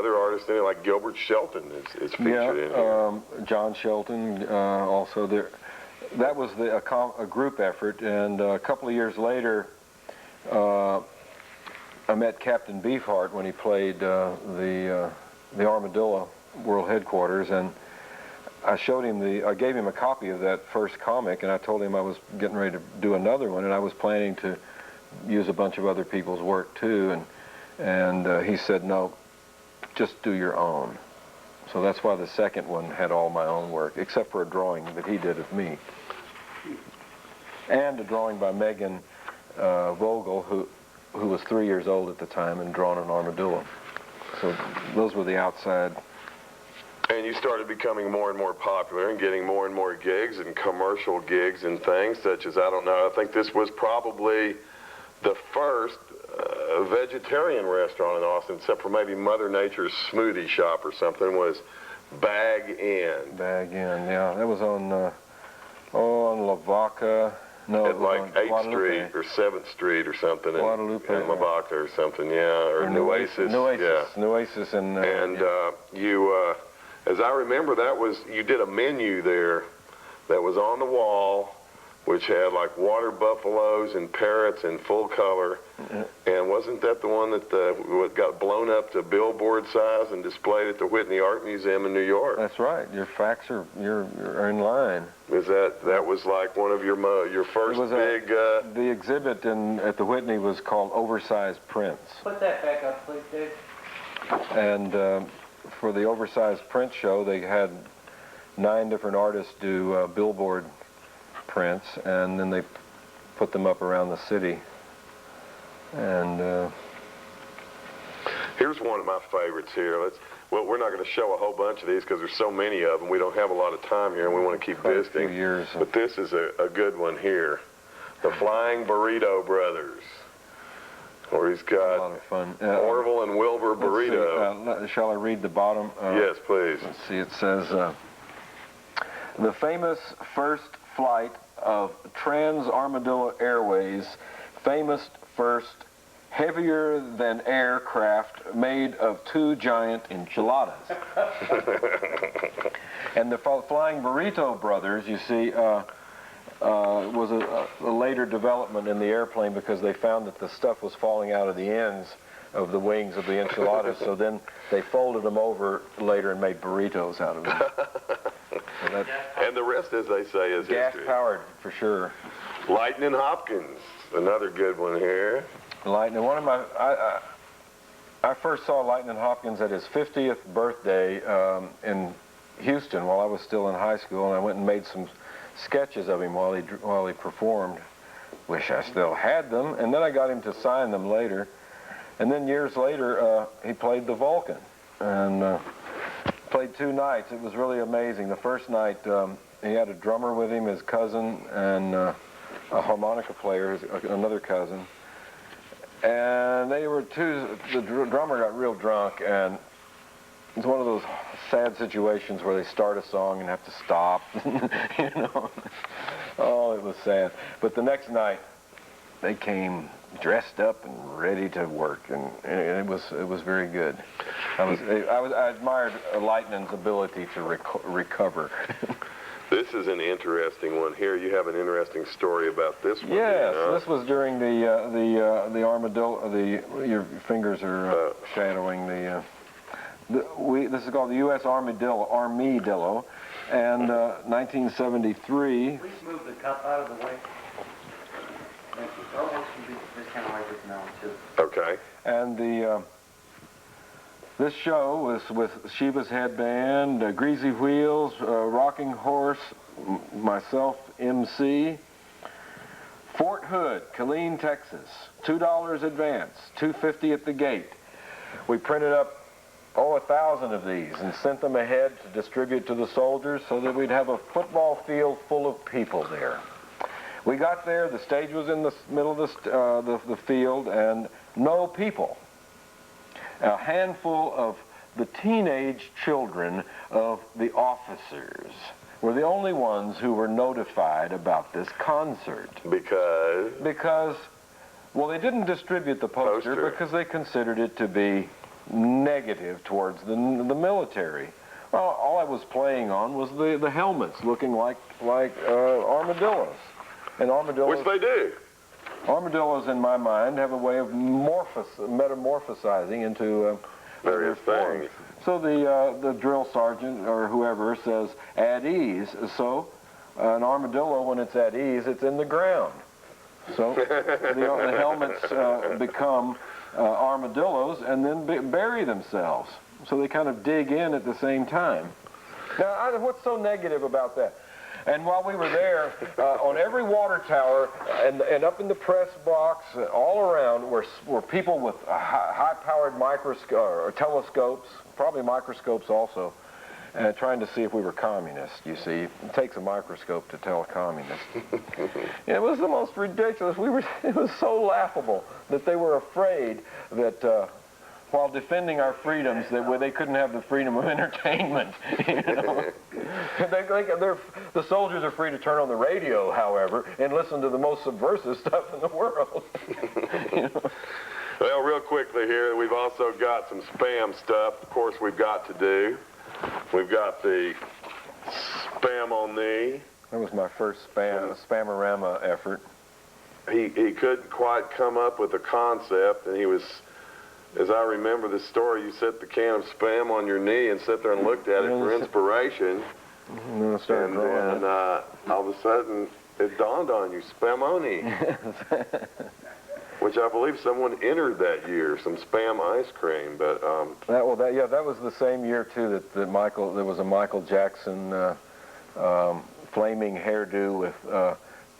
other artists in it, like Gilbert Shelton is featured in here. John Shelton also there. That was a group effort, and a couple of years later, I met Captain Beefheart when he played the Armadillo World Headquarters, and I showed him I gave him a copy of that first comic, and I told him I was getting ready to do another one, and I was planning to use a bunch of other people's work too, and he said, no, just do your own. So that's why the second one had all my own work, except for a drawing that he did of me. And a drawing by Megan Vogel, who was 3 years old at the time and drawn an armadillo. So those were the outside. And you started becoming more and more popular and getting more and more gigs and commercial gigs and things such as, I don't know, I think this was probably the first vegetarian restaurant in Austin, except for maybe Mother Nature's Smoothie Shop or something, was Bag Inn. Bag Inn, yeah. That was on Lavaca. No, at like 8th Street or 7th Street or something Guadalupe, in Lavaca or something, yeah, or Nueces. Nueces, yeah. Nueces and yeah. You, as I remember, you did a menu there that was on the wall, which had like water buffaloes and parrots in full color. And wasn't that the one that got blown up to billboard size and displayed at the Whitney Art Museum in New York? That's right. Your facts you're in line. Is that was like one of your first big? The exhibit at the Whitney was called Oversized Prints. Put that back up, please, Dave. And for the Oversized Print show, they had 9 different artists do billboard prints, and then they put them up around the city. And here's one of my favorites here. Well, we're not going to show a whole bunch of these because there's so many of them. We don't have a lot of time here, and we want to keep visiting. Years. But this is a good one here. The Flying Burrito Brothers, where he's got a lot of fun. Orville and Wilbur Burrito. Shall I read the bottom? Yes, please. Let's see. It says, the famous first flight of Trans Armadillo Airways, famous first heavier-than aircraft made of 2 giant enchiladas. And the Flying Burrito Brothers, you see, was a later development in the airplane because they found that the stuff was falling out of the ends of the wings of the enchiladas, so then they folded them over later and made burritos out of them. So and the rest, as they say, is history. Gas-powered, for sure. Lightning Hopkins, another good one here. Lightning, one of my, I first saw Lightning Hopkins at his 50th birthday in Houston while I was still in high school, and I went and made some sketches of him while he performed. Wish I still had them, and then I got him to sign them later. And then years later, he played the Vulcan, and played 2 nights. It was really amazing. The first night, he had a drummer with him, his cousin, and a harmonica player, another cousin. And they were the drummer got real drunk, and it's one of those sad situations where they start a song and have to stop, you know. Oh, it was sad. But the next night, they came dressed up and ready to work, and it was very good. I admired Lightning's ability to recover. This is an interesting one here. You have an interesting story about this one. Yes, this was during the Armadillo. Your fingers are shadowing this is called the U.S. Armadillo, and 1973. Please move the cup out of the way. Thank you. Almost can be this kind of like this now too. Okay. And this show was with Shiva's Headband, Greasy Wheels, Rocking Horse, myself, MC. Fort Hood, Killeen, Texas. $2 advance, $2.50 at the gate. We printed up 1,000 of these and sent them ahead to distribute to the soldiers so that we'd have a football field full of people there. We got there, the stage was in the middle of the field, and no people. A handful of the teenage children of the officers were the only ones who were notified about this concert. Because? Because, well, they didn't distribute the poster because they considered it to be negative towards the military. Well, all I was playing on was the helmets looking like armadillos. And armadillos... Which they do. Armadillos, in my mind, have a way of metamorphosizing into Various things. So the drill sergeant or whoever says, at ease. So an armadillo, when it's at ease, it's in the ground. So the helmets become armadillos and then bury themselves. So they kind of dig in at the same time. Now, what's so negative about that? And while we were there, on every water tower and up in the press box, all around were people with high-powered or telescopes, probably microscopes also, trying to see if we were communists, you see. It takes a microscope to tell a communist. It was the most ridiculous. It was so laughable that they were afraid that while defending our freedoms, that they couldn't have the freedom of entertainment. You know? The soldiers are free to turn on the radio, however, and listen to the most subversive stuff in the world. You know? Well, real quickly here, we've also got some spam stuff, of course, we've got to do. We've got the spam on knee. That was my first spamorama effort. He couldn't quite come up with a concept, and he was, as I remember the story, you set the can of spam on your knee and sat there and looked at it for inspiration. And then all of a sudden, it dawned on you, spamoni. Which I believe someone entered that year, some spam ice cream, but... that was the same year, too, that there was a Michael Jackson flaming hairdo with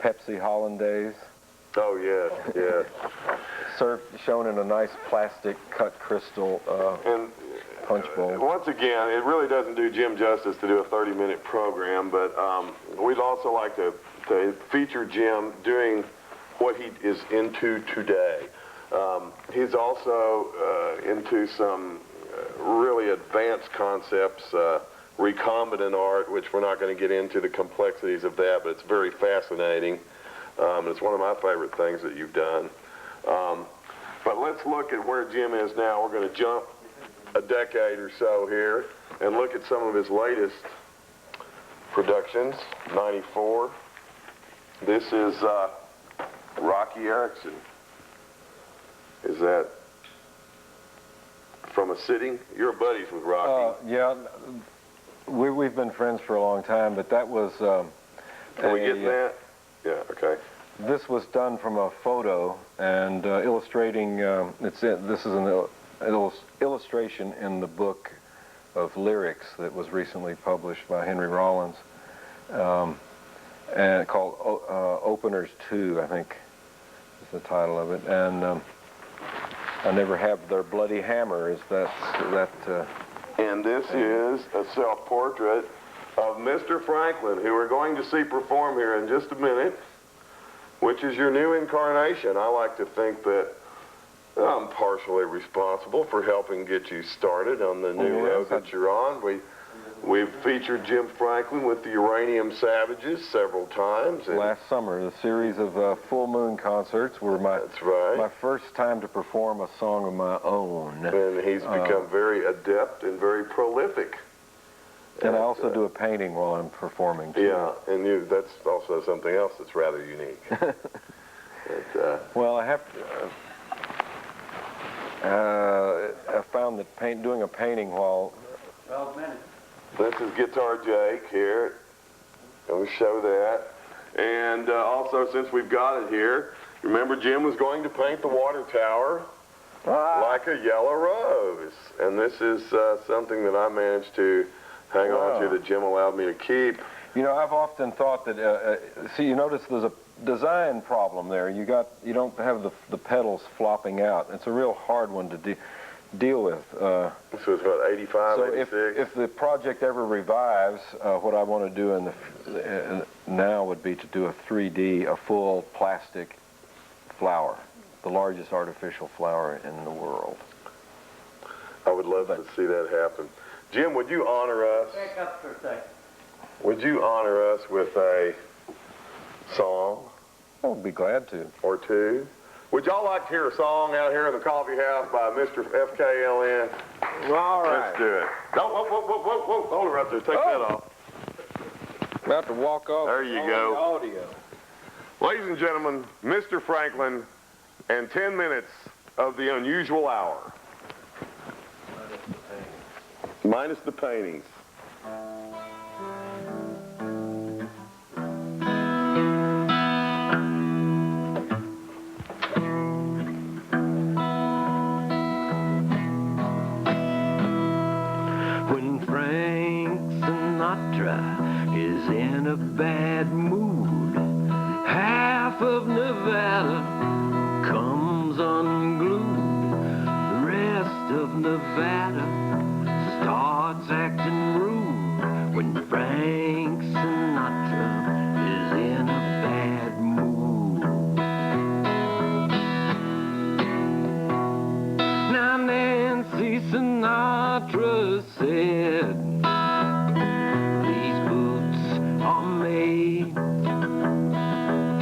Pepsi Hollandaise. Oh, yes, yes. Shown in a nice plastic cut crystal punch bowl. Once again, it really doesn't do Jim justice to do a 30-minute program, but we'd also like to feature Jim doing what he is into today. He's also into some really advanced concepts, recombinant art, which we're not going to get into the complexities of that, but it's very fascinating. It's one of my favorite things that you've done. But let's look at where Jim is now. We're going to jump a decade or so here and look at some of his latest productions. 94. This is Rocky Erickson. Is that from a sitting? You're buddies with Rocky. Yeah, we've been friends for a long time, but that was... Can we get that? Yeah, okay. This was done from a photo and illustrating, this is an illustration in the book of lyrics that was recently published by Henry Rollins, and called Openers 2, I think is the title of it. And I Never Have Their Bloody Hammer is that. And this is a self-portrait of Mr. Franklin, who we're going to see perform here in just a minute, which is your new incarnation. I like to think that I'm partially responsible for helping get you started on the new road that you're on. We've featured Jim Franklin with the Uranium Savages several times. Last summer, the series of full moon concerts were my first time to perform a song of my own. And he's become very adept and very prolific. And I also do a painting while I'm performing, too. Yeah, and that's also something else that's rather unique. Well, I have to... I found that doing a painting while... 12 minutes. This is Guitar Jake here. And we show that. And also, since we've got it here, remember Jim was going to paint the water tower like a yellow rose. And this is something that I managed to hang on to that Jim allowed me to keep. You know, I've often thought that, see, you notice there's a design problem there. You don't have the petals flopping out. It's a real hard one to deal with. This was about 85, so 86. if the project ever revives, what I want to do now would be to do a 3D, a full plastic flower, the largest artificial flower in the world. I would love to see that happen. Jim, would you honor us? Back up for a second. Would you honor us with a song? I'll be glad to. Or two? Would y'all like to hear a song out here in the coffee house by Mr. FKLN? All right. Let's do it. No, whoa. Hold it right there. Take that off. I'm about to walk off. There you all go. the audio. Ladies and gentlemen, Mr. Franklin and 10 minutes of the unusual hour. Minus the paintings. When Frank Sinatra is in a bad mood, half of Nevada comes unglued. The rest of Nevada starts acting rude. When Frank Sinatra is in a bad mood. Now Nancy Sinatra said, these boots are made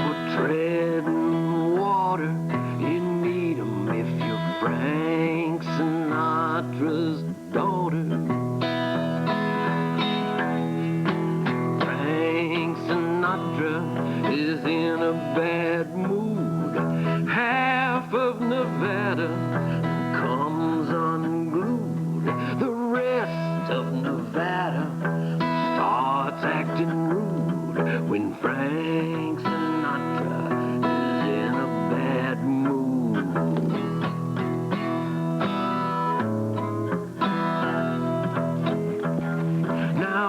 for treading water. You need 'em if you're Frank Sinatra's daughter. Frank Sinatra is in a bad mood. Half of Nevada comes unglued. The rest of Nevada starts acting rude when Frank Sinatra is in a bad mood. Now,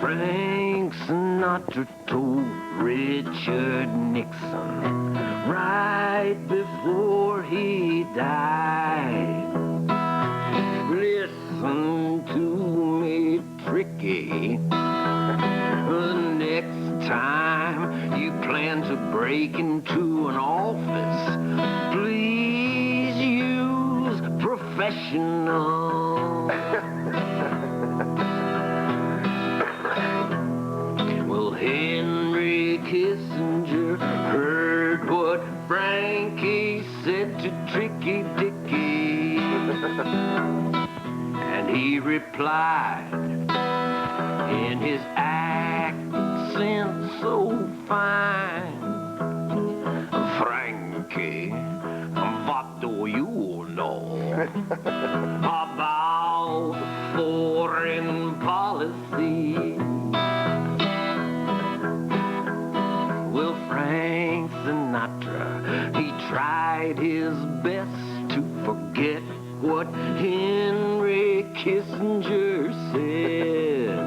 Frank Sinatra told Richard Nixon right before he died, listen to me, Tricky. The next time you plan to break into an office, please use professional. Well, Henry Kissinger heard what Frankie said to Tricky Dicky, and he replied in his accent so fine, Frankie, what do you know about foreign policy? Well, Frank Sinatra, he tried his best to forget what Henry Kissinger said.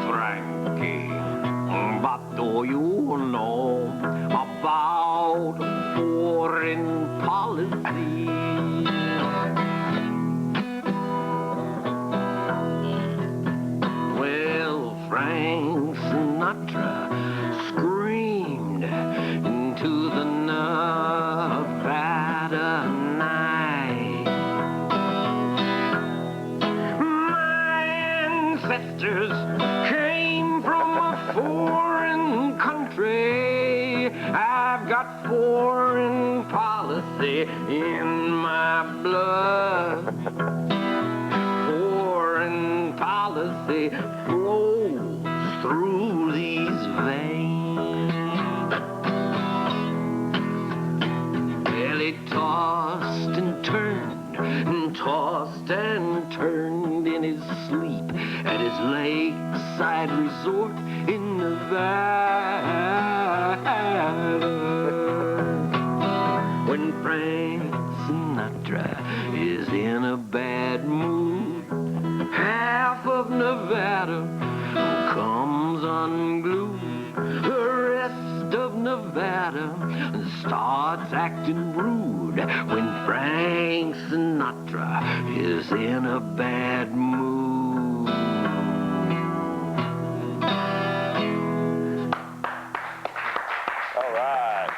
Frankie, what do you know about foreign policy? Well, Frank Sinatra screamed into the Nevada night. My ancestors came from a foreign country. I've got foreign policy in my blood. Foreign policy flows through these veins. Well, he tossed and turned and tossed and turned in his sleep at his lakeside resort in Nevada. When Frank Sinatra is in a bad mood, half of Nevada comes unglued. The rest of Nevada starts acting rude when Frank Sinatra is in a bad mood. All right.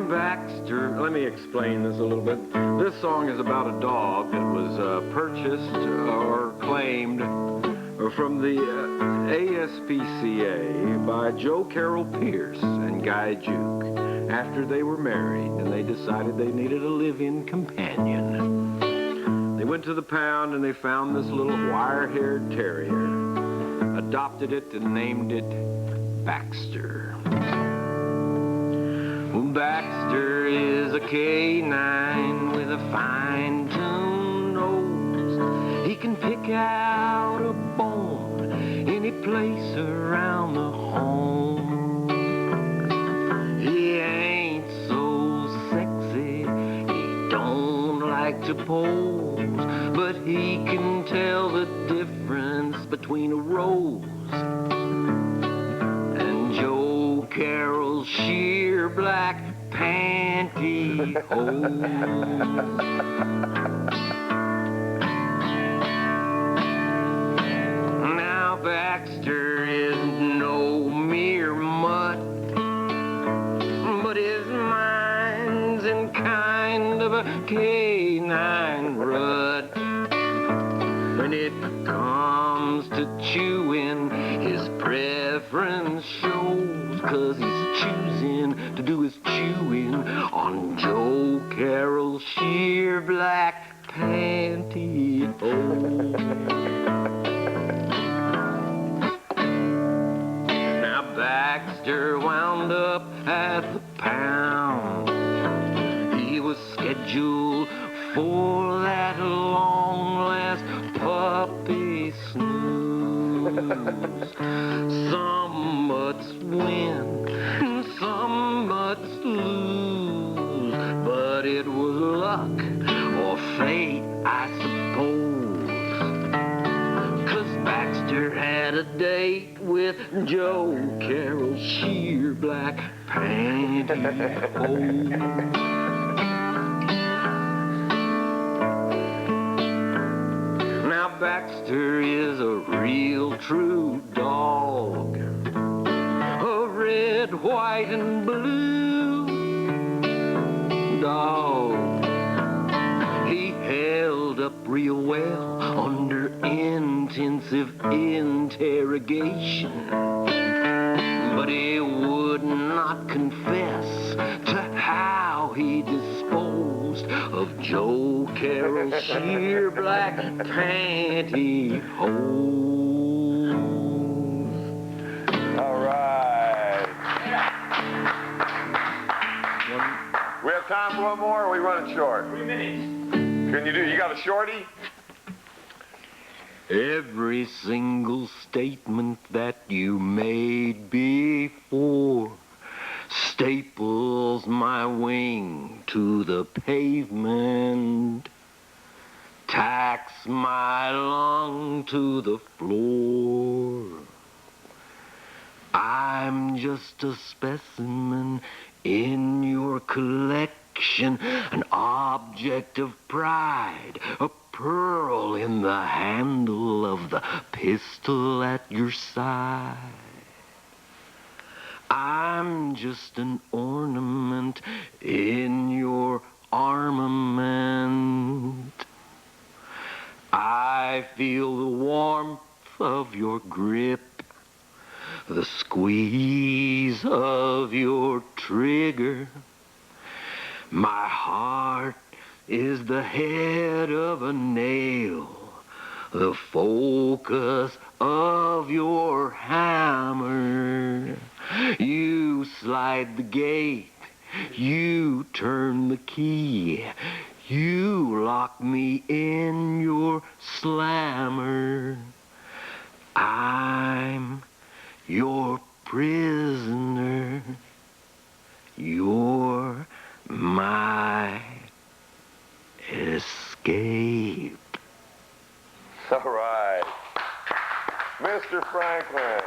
Baxter, let me explain this a little bit. This song is about a dog that was purchased or claimed from the ASPCA by Joe Carroll Pierce and Guy Juke after they were married and they decided they needed a live-in companion. They went to the pound and they found this little wire-haired terrier, adopted it and named it Baxter. Well, Baxter is a canine with a fine-tuned nose. He can pick out a bone any place around the home. He ain't so sexy, he don't like to pose, but he can tell the difference between a rose and Joe Carroll's sheer black pantyhose. Now Baxter is no mere mutt, but his mind's in kind of a canine rut. When it comes to chewing, his preference shows, 'cause he's choosing to do his chewing on Joe Carroll's sheer black pantyhose. Now Baxter wound up at the pound. He was scheduled for that long-last puppy snooze. Some mutts win, and some mutts lose, but it was luck or fate, I suppose. 'Cause Baxter had a date with Joe Carroll's sheer black pantyhose. Baxter is a real true dog, a red, white, and blue dog. He held up real well under intensive interrogation, but he would not confess to how he disposed of Joe Carroll's sheer black pantyhose. All right. We have time for one more, or are we running short? 3 minutes. You got a shorty? Every single statement that you made before staples my wing to the pavement, tacks my lung to the floor. I'm just a specimen in your collection, an object of pride, a pearl in the handle of the pistol at your side. I'm just an ornament in your armament. I feel the warmth of your grip, the squeeze of your trigger. My heart is the head of a nail, the focus of your hammer. You slide the gate, you turn the key, you lock me in your slammer. I'm your prisoner, you're my escape. All right. Mr. Franklin.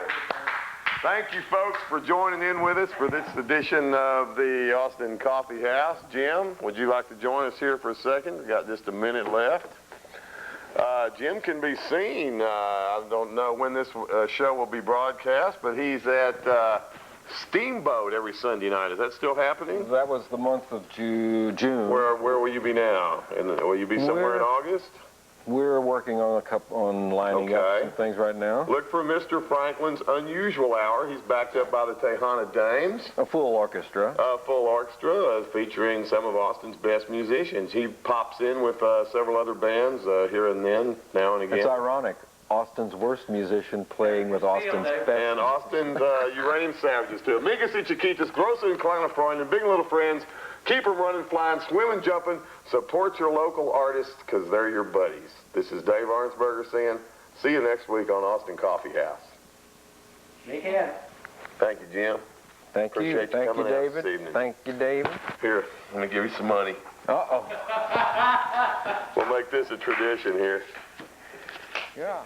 Thank you, folks, for joining in with us for this edition of the Austin Coffee House. Jim, would you like to join us here for a second? We've got just a minute left. Jim can be seen. I don't know when this show will be broadcast, but he's at Steamboat every Sunday night. Is that still happening? That was the month of June. Where will you be now? Will you be somewhere in August? We're working on lining up Okay. some things right now. Look for Mr. Franklin's Unusual Hour. He's backed up by the Tejana Dames. A full orchestra. Full orchestra featuring some of Austin's best musicians. He pops in with several other bands here and then, now and again. It's ironic. Austin's worst musician playing with Austin's best. And Austin's uranium savages, too. Amigas y Chiquitas, Grosso and Kleiner Freunde, big little friends. Keep them running, flying, swimming, jumping. Support your local artists because they're your buddies. This is Dave Arnsberger saying, see you next week on Austin Coffee House. Shake hands. Thank you, Jim. Thank you. Appreciate you Thank you, coming out this David. evening. Thank you, David. Here, I'm going to give you some money. Uh-oh. We'll make this a tradition here. Yeah.